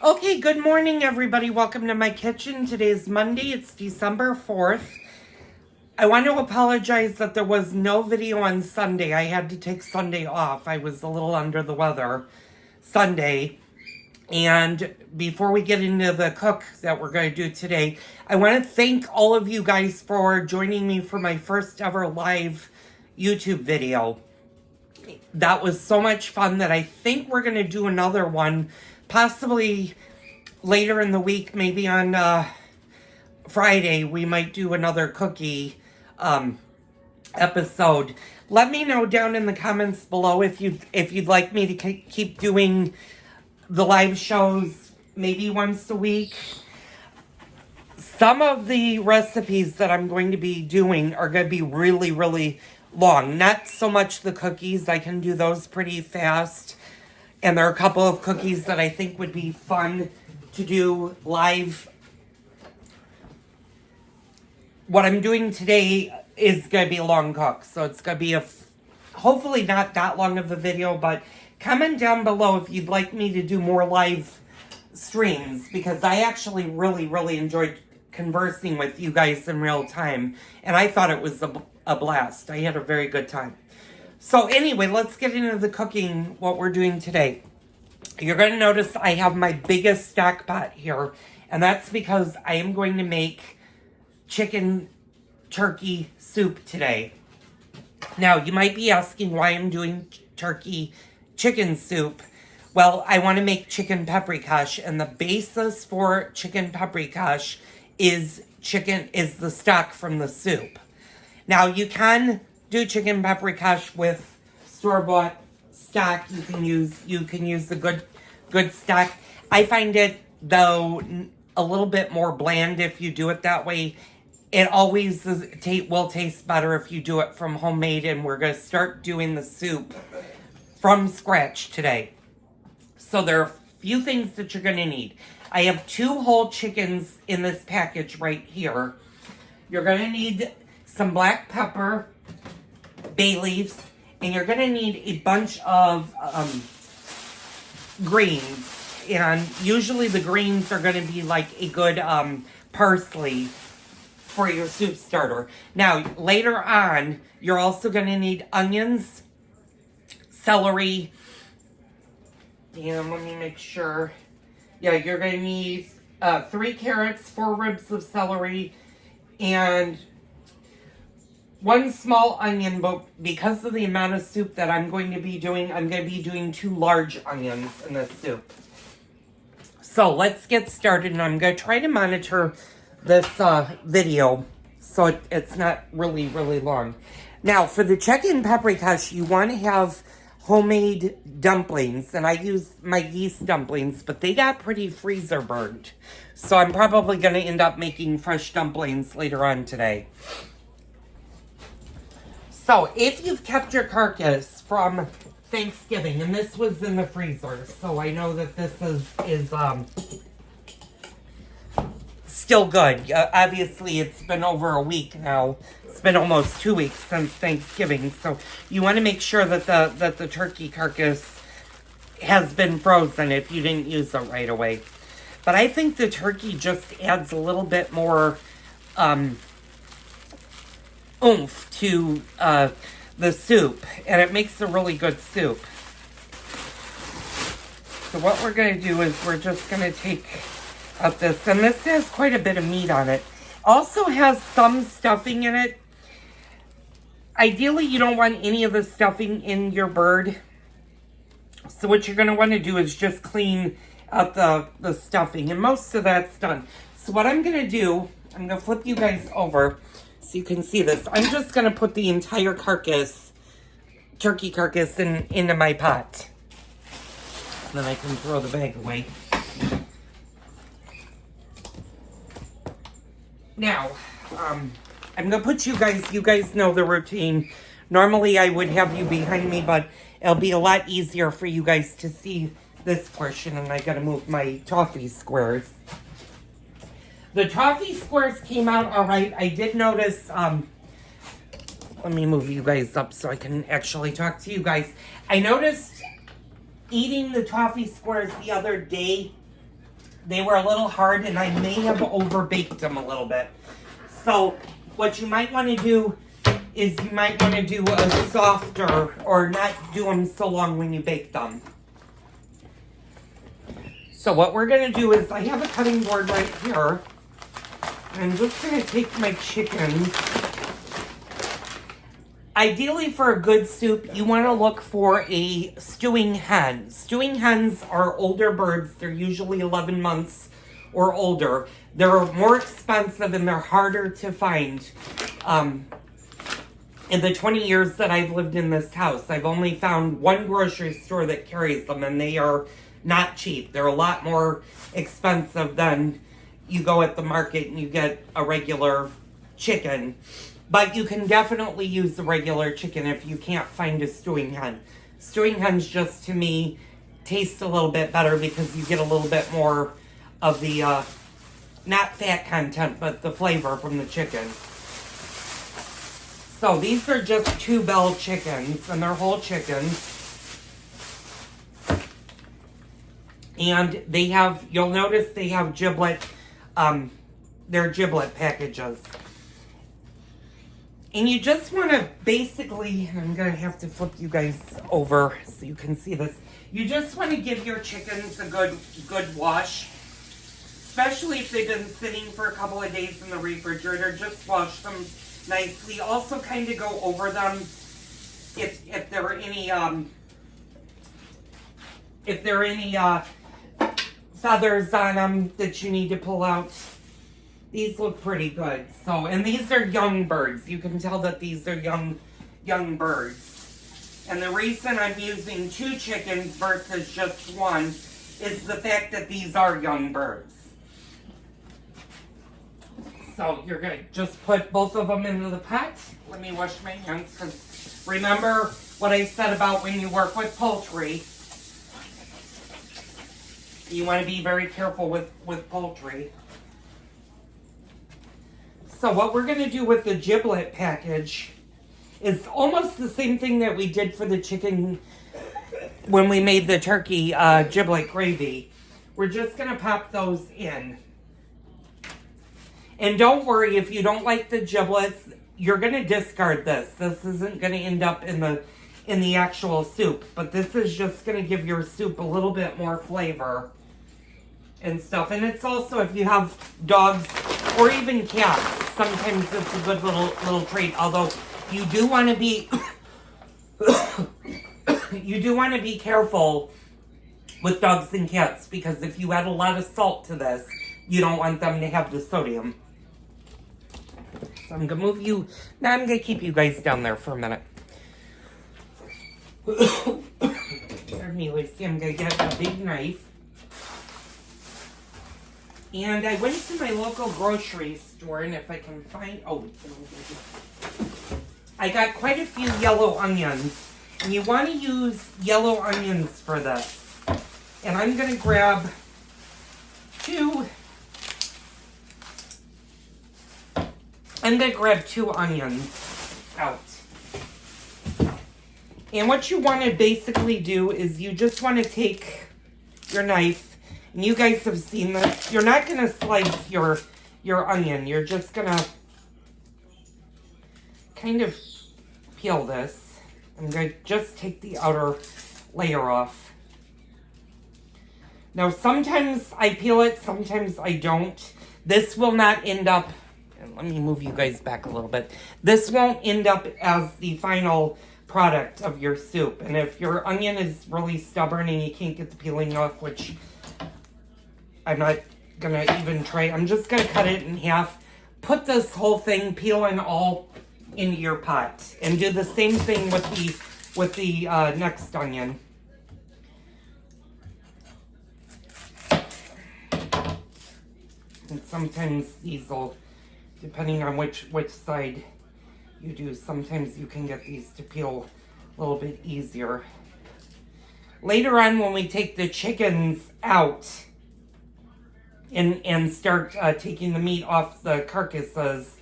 Okay, good morning, everybody. Welcome to my kitchen. Today is Monday. It's December 4th. I want to apologize that there was no video on Sunday. I had to take Sunday off. I was a little under the weather Sunday. And before we get into the cook that we're going to do today, I want to thank all of you guys for joining me for my first ever live YouTube video. That was so much fun that I think we're going to do another one, possibly later in the week, maybe on Friday. We might do another cookie episode. Let me know down in the comments below if you'd like me to keep doing the live shows maybe once a week. Some of the recipes that I'm going to be doing are going to be really, really long. Not so much the cookies. I can do those pretty fast. And there are a couple of cookies that I think would be fun to do live. What I'm doing today is going to be a long cook. So it's going to be hopefully not that long of a video, but comment down below if you'd like me to do more live streams, because I actually really, really enjoyed conversing with you guys in real time. And I thought it was a blast. I had a very good time. So anyway, let's get into the cooking, what we're doing today. You're going to notice I have my biggest stock pot here, and that's because I am going to make chicken turkey soup today. Now, you might be asking why I'm doing chicken soup. Well, I want to make chicken paprikash, and the basis for chicken paprikash is the stock from the soup. Now, you can do chicken paprikash with store-bought stock. You can use the good stock. I find it, though, a little bit more bland if you do it that way. It always will taste better if you do it from homemade, and we're going to start doing the soup from scratch today. So there are a few things that you're going to need. I have 2 whole chickens in this package right here. You're going to need some black pepper, bay leaves, and you're going to need a bunch of greens. And usually the greens are going to be like a good parsley for your soup starter. Now, later on, you're also going to need onions, celery, and let me make sure. Yeah, you're going to need 3 carrots, 4 ribs of celery, and 1 small onion, but because of the amount of soup that I'm going to be doing, I'm going to be doing 2 large onions in this soup. So let's get started, and I'm going to try to monitor this video so it's not really, really long. Now, for the chicken paprikash, you want to have homemade dumplings, and I use my yeast dumplings, but they got pretty freezer burned. So I'm probably going to end up making fresh dumplings later on today. So if you've kept your carcass from Thanksgiving, and this was in the freezer, so I know that this is still good. Obviously, it's been over a week now. It's been almost 2 weeks since Thanksgiving, so you want to make sure that the turkey carcass has been frozen if you didn't use it right away. But I think the turkey just adds a little bit more oomph to the soup, and it makes a really good soup. So what we're going to do is we're just going to take out this, and this has quite a bit of meat on it. Also has some stuffing in it. Ideally, you don't want any of the stuffing in your bird. So what you're going to want to do is just clean out the stuffing, and most of that's done. So what I'm going to do, I'm going to flip you guys over so you can see this. I'm just going to put the entire turkey carcass into my pot. And then I can throw the bag away. Now, I'm going to put you guys know the routine. Normally I would have you behind me, but it'll be a lot easier for you guys to see this portion, and I got to move my toffee squares. The toffee squares came out all right. I did notice, let me move you guys up so I can actually talk to you guys. I noticed eating the toffee squares the other day, They were a little hard, and I may have overbaked them a little bit. So what you might want to do is you might want to do a softer, or not do them so long when you bake them. So what we're going to do is, I have a cutting board right here. I'm just going to take my chickens. Ideally, for a good soup, you want to look for a stewing hen. Stewing hens are older birds. They're usually 11 months or older. They're more expensive and they're harder to find. In the 20 years that I've lived in this house, I've only found one grocery store that carries them, and they are not cheap. They're a lot more expensive than you go at the market and you get a regular chicken. But you can definitely use the regular chicken if you can't find a stewing hen. Stewing hens, just to me, taste a little bit better because you get a little bit more of the, not fat content, but the flavor from the chicken. So these are just 2 bell chickens, and they're whole chickens. And they have, you'll notice they have giblet, they're giblet packages. And you just want to basically, I'm going to have to flip you guys over so you can see this. You just want to give your chickens a good wash. Especially if they've been sitting for a couple of days in the refrigerator. Just wash them nicely. Also kind of go over them if there are any feathers on them that you need to pull out. These look pretty good. So, and these are young birds. You can tell that these are young birds. And the reason I'm using 2 chickens versus just 1 is the fact that these are young birds. So you're going to just put both of them into the pot. Let me wash my hands, because remember what I said about when you work with poultry. You want to be very careful with poultry. So what we're going to do with the giblet package is almost the same thing that we did for the chicken when we made the turkey giblet gravy. We're just going to pop those in. And don't worry if you don't like the giblets, you're going to discard this. This isn't going to end up in the actual soup, but this is just going to give your soup a little bit more flavor and stuff. And it's also, if you have dogs or even cats, sometimes it's a good little treat. Although you do want to be careful with dogs and cats, because if you add a lot of salt to this, you don't want them to have the sodium. So I'm gonna move you. Now I'm gonna keep you guys down there for a minute. Lucy, I'm gonna get a big knife. And I went to my local grocery store, and if I can find, I got quite a few yellow onions. And you want to use yellow onions for this. And I'm going to grab 2. I'm going to grab 2 onions out. And what you want to basically do is you just want to take your knife. And you guys have seen this. You're not going to slice your onion. You're just going to kind of peel this. I'm going to just take the outer layer off. Now, sometimes I peel it, sometimes I don't. This will not end up, and let me move you guys back a little bit. This won't end up as the final product of your soup. And if your onion is really stubborn and you can't get the peeling off, which I'm not going to even try. I'm just going to cut it in half. Put this whole thing, peeling all into your pot. And do the same thing with the next onion. And sometimes these will, depending on which side you do, sometimes you can get these to peel a little bit easier. Later on, when we take the chickens out and start taking the meat off the carcasses,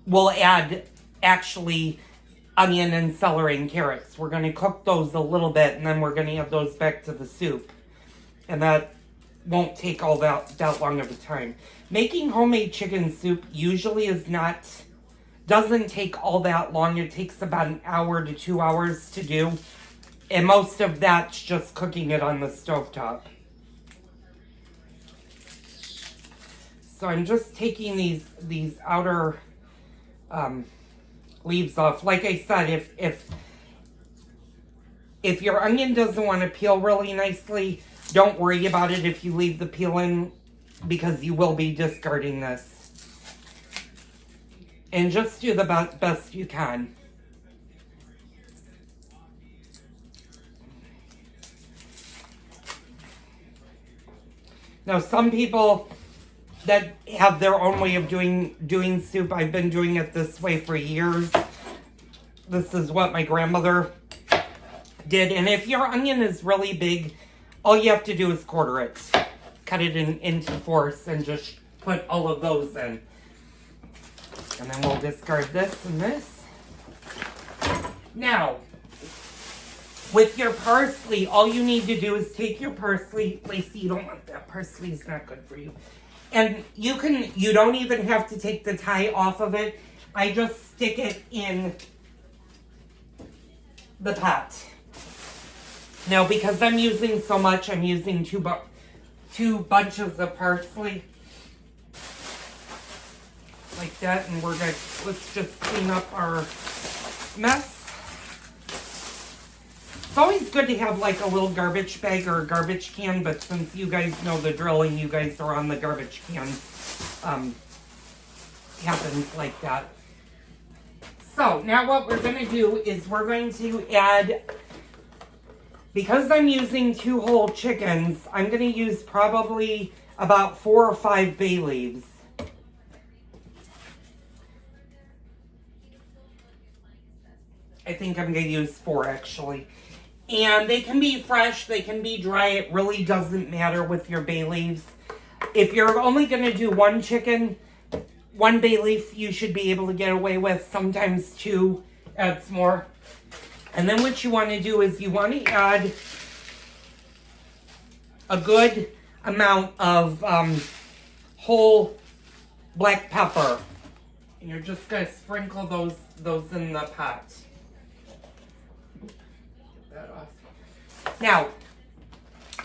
we'll add actually onion and celery and carrots. We're going to cook those a little bit, and then we're going to add those back to the soup. And won't take all that long of a time. Making homemade chicken soup usually doesn't take all that long. It takes about an hour to 2 hours to do. And most of that's just cooking it on the stovetop. So I'm just taking these outer leaves off. Like I said, if your onion doesn't want to peel really nicely, don't worry about it if you leave the peel in, because you will be discarding this. And just do the best you can. Now, some people that have their own way of doing soup, I've been doing it this way for years. This is what my grandmother did. And if your onion is really big, all you have to do is quarter it. Cut it into fourths and just put all of those in. And then we'll discard this and this. Now, with your parsley, all you need to do is take your parsley. Lacey, you don't want that. Parsley is not good for you. And you don't even have to take the tie off of it. I just stick it in the pot. Now, because I'm using so much, I'm using two bunches of parsley. Like that, and let's just clean up our mess. It's always good to have like a little garbage bag or a garbage can, but since you guys know the drill and you guys are on the garbage can, happens like that. So now what we're going to do is we're going to add, because I'm using 2 whole chickens, I'm going to use probably about 4 or 5 bay leaves. I think I'm going to use 4 actually. And they can be fresh, they can be dry. It really doesn't matter with your bay leaves. If you're only going to do 1 chicken, 1 bay leaf you should be able to get away with. Sometimes 2 adds more. And then what you want to do is you want to add a good amount of whole black pepper. And you're just going to sprinkle those in the pot. That off. Now,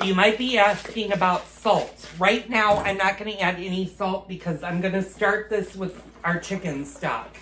you might be asking about salt. Right now, I'm not going to add any salt because I'm going to start this with our chicken stock.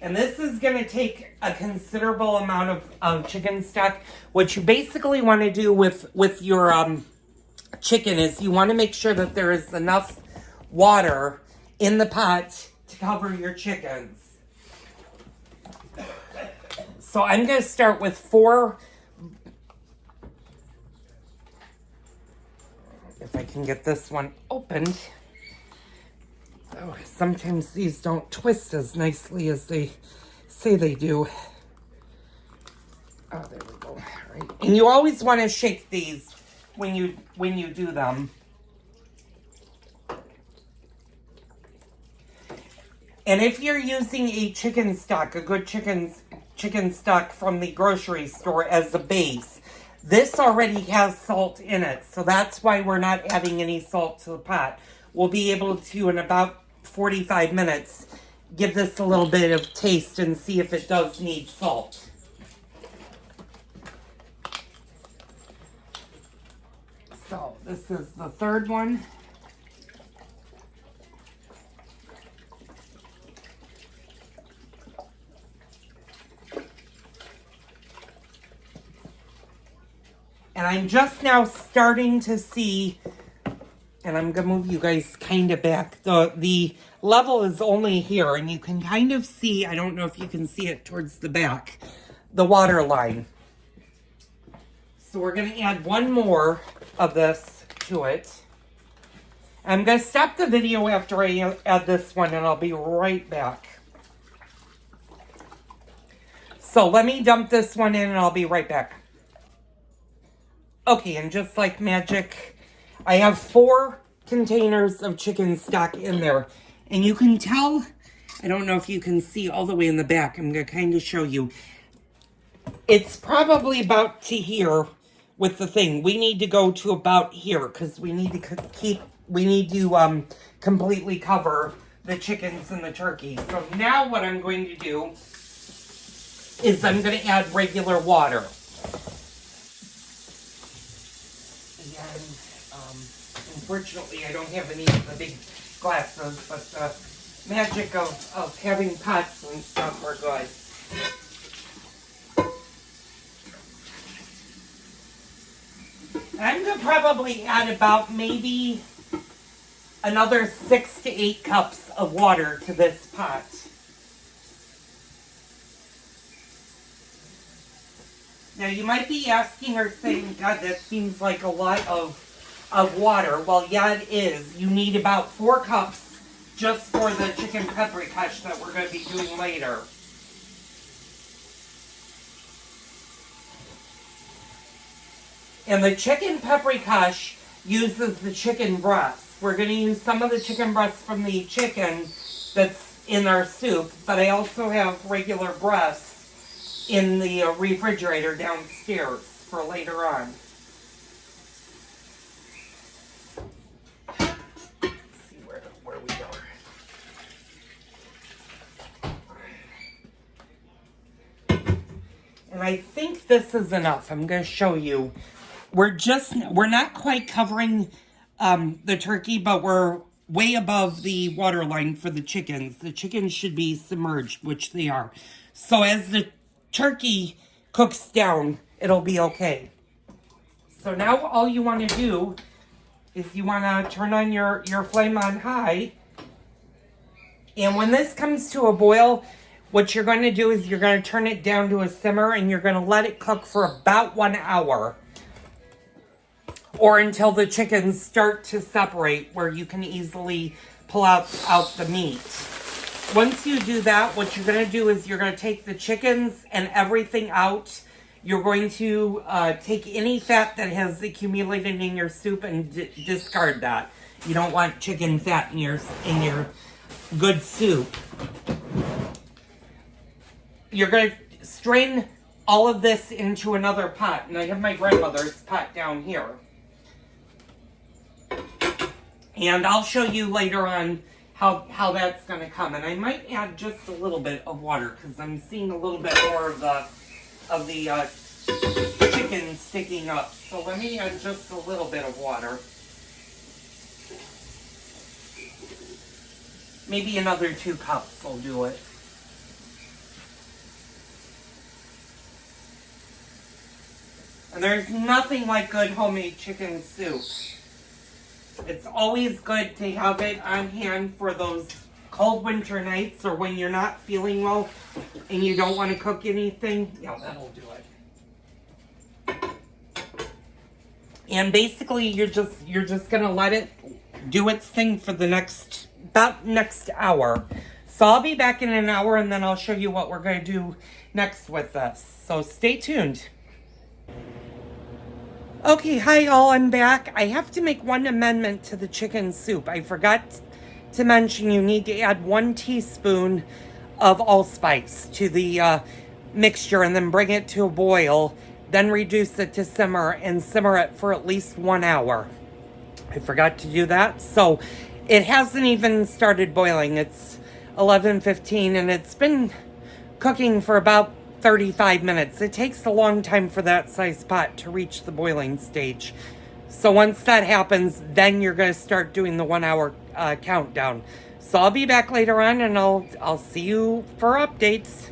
And this is going to take a considerable amount of chicken stock. What you basically want to do with your chicken is you want to make sure that there is enough water in the pot to cover your chickens. So I'm going to start with 4. If I can get this one opened. Oh, sometimes these don't twist as nicely as they say they do. Oh, there we go. All right. And you always want to shake these when you do them. And if you're using a chicken stock, a good chicken stock from the grocery store as a base, this already has salt in it. So that's why we're not adding any salt to the pot. We'll be able to, in about 45 minutes, give this a little bit of taste and see if it does need salt. So this is the 3rd one. And I'm just now starting to see, and I'm going to move you guys kind of back. The level is only here, and you can kind of see, I don't know if you can see it towards the back, the water line. So we're going to add 1 more of this to it. I'm going to stop the video after I add this one, and I'll be right back. So let me dump this one in, and I'll be right back. Okay, and just like magic, I have 4 containers of chicken stock in there. And you can tell, I don't know if you can see all the way in the back. I'm going to kind of show you. It's probably about to here with the thing. We need to go to about here because we need to completely cover the chickens and the turkey. So now what I'm going to do is I'm going to add regular water. And unfortunately I don't have any of the big glasses, but the magic of having pots and stuff are good. I'm going to probably add about maybe another 6 to 8 cups of water to this pot. Now you might be asking or saying, God, that seems like a lot of water. Well, yeah, it is. You need about 4 cups just for the chicken paprikash that we're going to be doing later. And the chicken paprikash uses the chicken breasts. We're going to use some of the chicken breasts from the chicken that's in our soup, but I also have regular breasts in the refrigerator downstairs for later on. Let's see where we are. And I think this is enough. I'm going to show you. We're not quite covering the turkey, but we're way above the water line for the chickens. The chickens should be submerged, which they are. So as the turkey cooks down, it'll be okay. So now all you want to do is you want to turn on your flame on high. And when this comes to a boil, what you're going to do is you're going to turn it down to a simmer and you're going to let it cook for about 1 hour. Or until the chickens start to separate where you can easily pull out the meat. Once you do that, what you're going to do is you're going to take the chickens and everything out. You're going to take any fat that has accumulated in your soup and discard that. You don't want chicken fat in your good soup. You're going to strain all of this into another pot. And I have my grandmother's pot down here. And I'll show you later on how that's going to come. And I might add just a little bit of water because I'm seeing a little bit more of the chicken sticking up. So let me add just a little bit of water. Maybe another 2 cups will do it. And there's nothing like good homemade chicken soup. It's always good to have it on hand for those cold winter nights or when you're not feeling well and you don't want to cook anything. Yeah, that'll do it. And basically you're just going to let it do its thing for the next hour. So I'll be back in an hour and then I'll show you what we're going to do next with this. So stay tuned. Okay, hi y'all, I'm back. I have to make one amendment to the chicken soup. I forgot to mention you need to add 1 teaspoon of allspice to the mixture and then bring it to a boil. Then reduce it to simmer and simmer it for at least 1 hour. I forgot to do that. So it hasn't even started boiling. It's 11:15 and it's been cooking for about 35 minutes. It takes a long time for that size pot to reach the boiling stage. So once that happens, then you're going to start doing the 1 hour countdown. So I'll be back later on and I'll see you for updates.